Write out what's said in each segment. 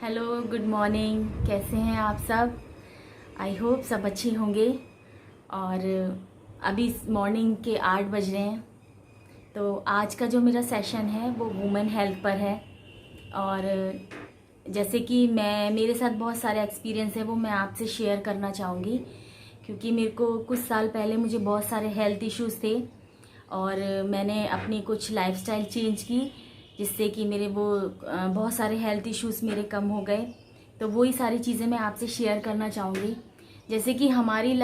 Hello, good morning. कैसे हैं आप सब? आई होप सब अच्छे होंगे। और अभी मॉर्निंग के 8 बज रहे हैं। तो आज का जो मेरा सेशन है वो वुमेन हेल्थ पर है। और जैसे कि मेरे साथ बहुत सारे एक्सपीरियंस है वो मैं आपसे शेयर करना चाहूँगी, क्योंकि मेरे को कुछ साल पहले मुझे बहुत सारे हेल्थ इश्यूज़ थे और मैंने अपनी कुछ लाइफस्टाइल चेंज की, जिससे कि मेरे वो बहुत सारे हेल्थ इश्यूज़ मेरे कम हो गए। तो वही सारी चीज़ें मैं आपसे शेयर करना चाहूँगी। जैसे कि हमारी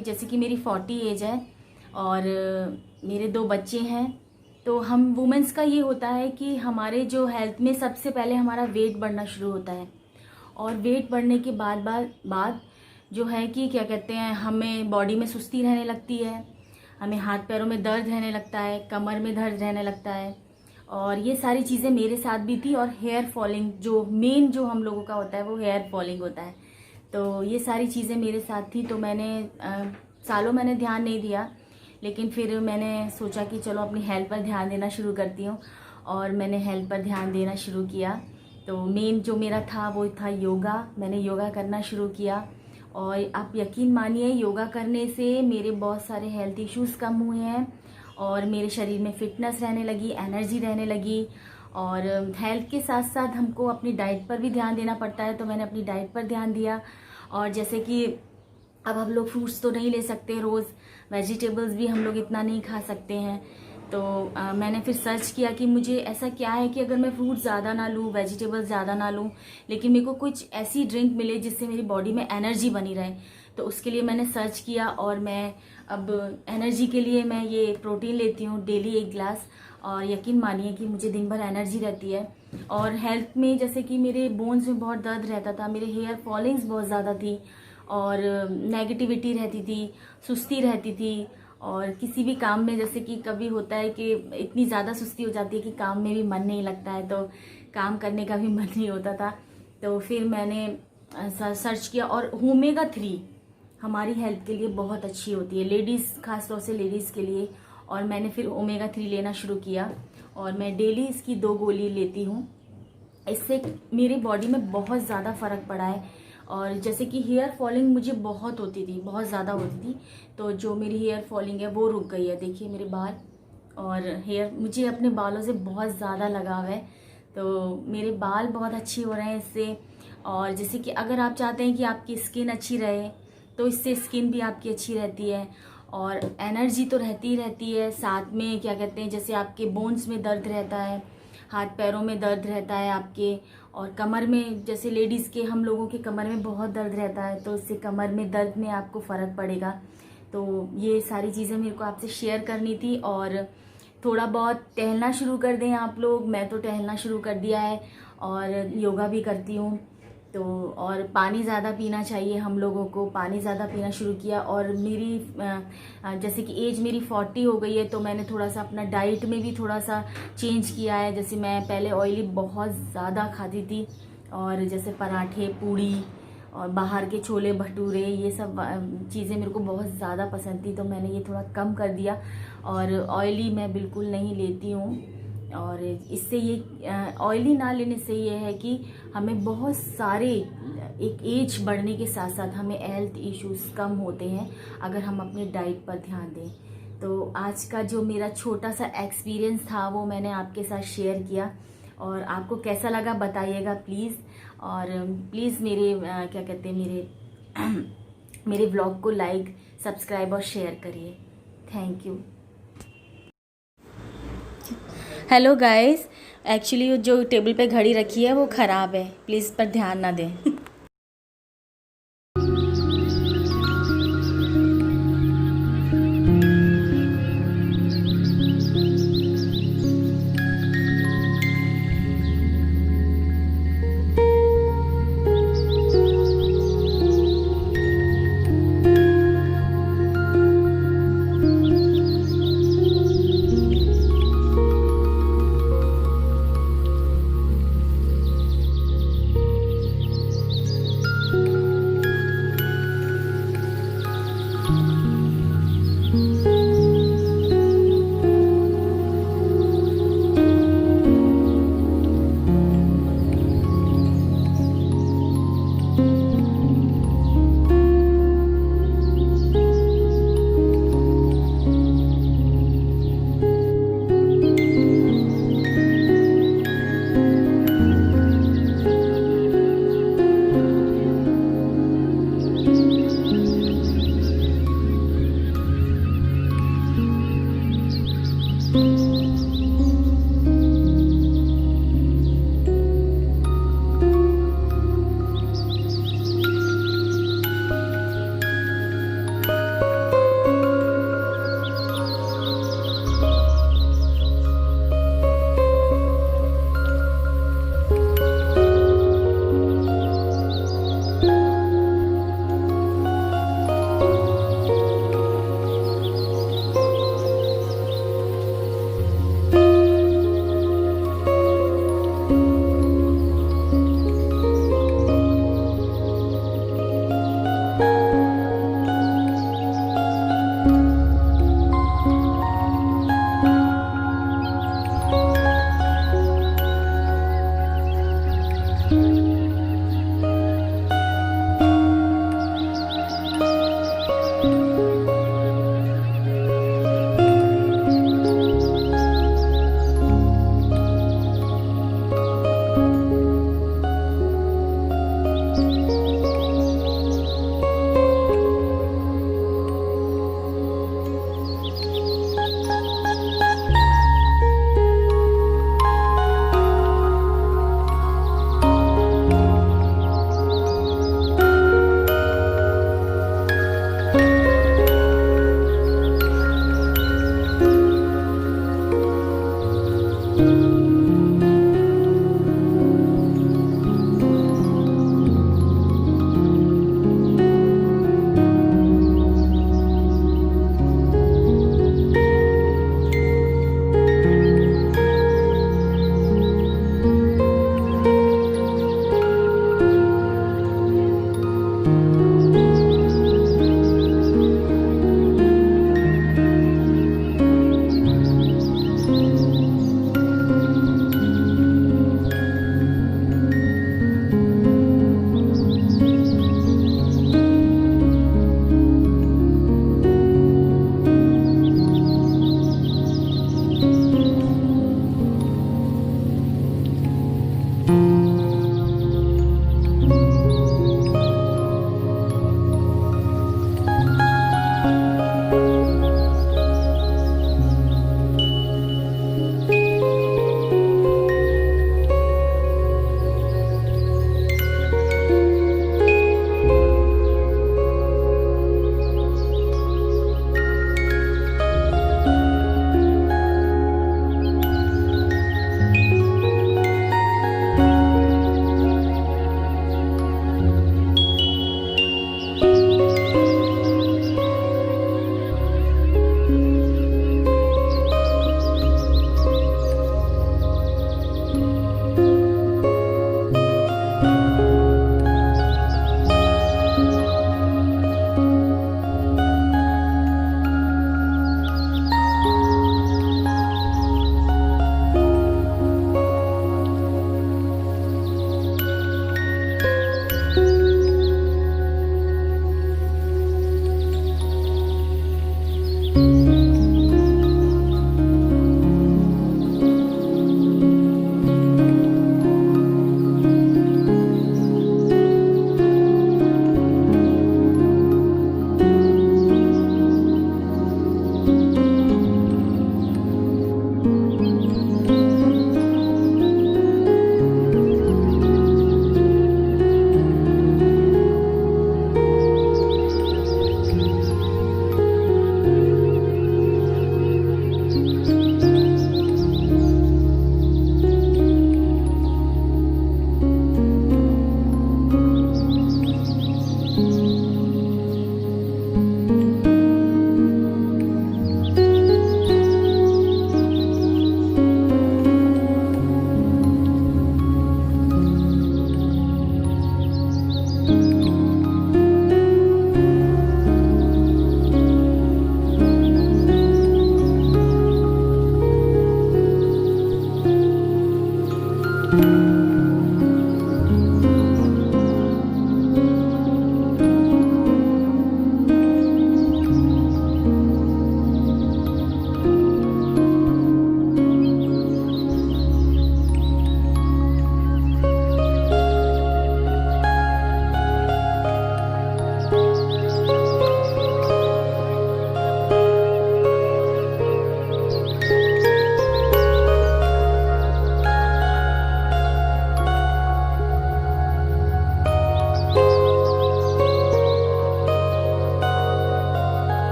जैसे कि मेरी 40 एज है और मेरे 2 बच्चे हैं। तो हम वुमेंस का ये होता है कि हमारे जो हेल्थ में सबसे पहले हमारा वेट बढ़ना शुरू होता है, और वेट बढ़ने के बाद जो है कि क्या कहते हैं, हमें बॉडी में सुस्ती रहने लगती है, हमें हाथ पैरों में दर्द रहने लगता है, कमर में दर्द रहने लगता है। और ये सारी चीज़ें मेरे साथ भी थी। और हेयर फॉलिंग जो हम लोगों का होता है वो हेयर फॉलिंग होता है। तो ये सारी चीज़ें मेरे साथ थी। तो सालों मैंने ध्यान नहीं दिया, लेकिन फिर मैंने सोचा कि चलो अपनी हेल्थ पर ध्यान देना शुरू करती हूँ, और मैंने हेल्थ पर ध्यान देना शुरू किया। तो मेन जो मेरा था वो था योगा। मैंने योगा करना शुरू किया, और आप यकीन मानिए योगा करने से मेरे बहुत सारे हेल्थ इश्यूज़ कम हुए हैं, और मेरे शरीर में फिटनेस रहने लगी, एनर्जी रहने लगी। और हेल्थ के साथ साथ हमको अपनी डाइट पर भी ध्यान देना पड़ता है, तो मैंने अपनी डाइट पर ध्यान दिया। और जैसे कि अब हम लोग फ्रूट्स तो नहीं ले सकते रोज़, वेजिटेबल्स भी हम लोग इतना नहीं खा सकते हैं। तो मैंने फिर सर्च किया कि मुझे ऐसा क्या है कि अगर मैं फ्रूट्स ज़्यादा ना लूँ, वेजिटेबल्स ज़्यादा ना लूँ, लेकिन मेरे को कुछ ऐसी ड्रिंक मिले जिससे मेरी बॉडी में एनर्जी बनी रहे। तो उसके लिए मैंने सर्च किया, और मैं अब एनर्जी के लिए मैं ये प्रोटीन लेती हूँ डेली 1 ग्लास। और यकीन मानिए कि मुझे दिन भर एनर्जी रहती है। और हेल्थ में जैसे कि मेरे बोन्स में बहुत दर्द रहता था, मेरे हेयर फॉलिंग्स बहुत ज़्यादा थी, और नेगेटिविटी रहती थी, सुस्ती रहती थी। और किसी भी काम में जैसे कि कभी होता है कि इतनी ज़्यादा सुस्ती हो जाती है कि काम में भी मन नहीं लगता है, तो काम करने का भी मन नहीं होता था। तो फिर मैंने सर्च किया, और ओमेगा 3 हमारी हेल्थ के लिए बहुत अच्छी होती है, लेडीज़, खास तौर से लेडीज़ के लिए। और मैंने फिर ओमेगा 3 लेना शुरू किया, और मैं डेली इसकी 2 गोली लेती हूँ। इससे मेरी बॉडी में बहुत ज़्यादा फ़र्क पड़ा है। और जैसे कि हेयर फॉलिंग मुझे बहुत होती थी, बहुत ज़्यादा होती थी, तो जो मेरी हेयर फॉलिंग है वो रुक गई है। देखिए मेरे बाल और हेयर, मुझे अपने बालों से बहुत ज़्यादा लगाव है, तो मेरे बाल बहुत अच्छे हो रहे हैं इससे। और जैसे कि अगर आप चाहते हैं कि आपकी स्किन अच्छी रहे, तो इससे स्किन भी आपकी अच्छी रहती है, और एनर्जी तो रहती ही रहती है। साथ में क्या कहते हैं, जैसे आपके बोन्स में दर्द रहता है, हाथ पैरों में दर्द रहता है आपके, और कमर में, जैसे लेडीज़ के, हम लोगों के कमर में बहुत दर्द रहता है, तो इससे कमर में दर्द में आपको फ़र्क पड़ेगा। तो ये सारी चीज़ें मेरे को आपसे शेयर करनी थी। और थोड़ा बहुत टहलना शुरू कर दें आप लोग। मैं तो टहलना शुरू कर दिया है, और योगा भी करती हूँ। तो और पानी ज़्यादा पीना चाहिए हम लोगों को, पानी ज़्यादा पीना शुरू किया। और मेरी जैसे कि एज मेरी 40 हो गई है, तो मैंने थोड़ा सा अपना डाइट में भी थोड़ा सा चेंज किया है। जैसे मैं पहले ऑयली बहुत ज़्यादा खाती थी, और जैसे पराठे, पूड़ी और बाहर के छोले भटूरे, ये सब चीज़ें मेरे को बहुत ज़्यादा पसंद थी, तो मैंने ये थोड़ा कम कर दिया। और ऑयली मैं बिल्कुल नहीं लेती हूँ। और इससे ये ऑयली ना लेने से ये है कि हमें बहुत सारे, एक एज बढ़ने के साथ साथ हमें हेल्थ इश्यूज कम होते हैं अगर हम अपनी डाइट पर ध्यान दें। तो आज का जो मेरा छोटा सा एक्सपीरियंस था वो मैंने आपके साथ शेयर किया, और आपको कैसा लगा बताइएगा प्लीज़। और प्लीज़ मेरे क्या कहते हैं, मेरे ब्लॉग को लाइक, सब्सक्राइब और शेयर करिए। Thank you. Hello guys, actually जो टेबल पे घड़ी रखी है वो ख़राब है, प्लीज़ पर ध्यान ना दें। हैं।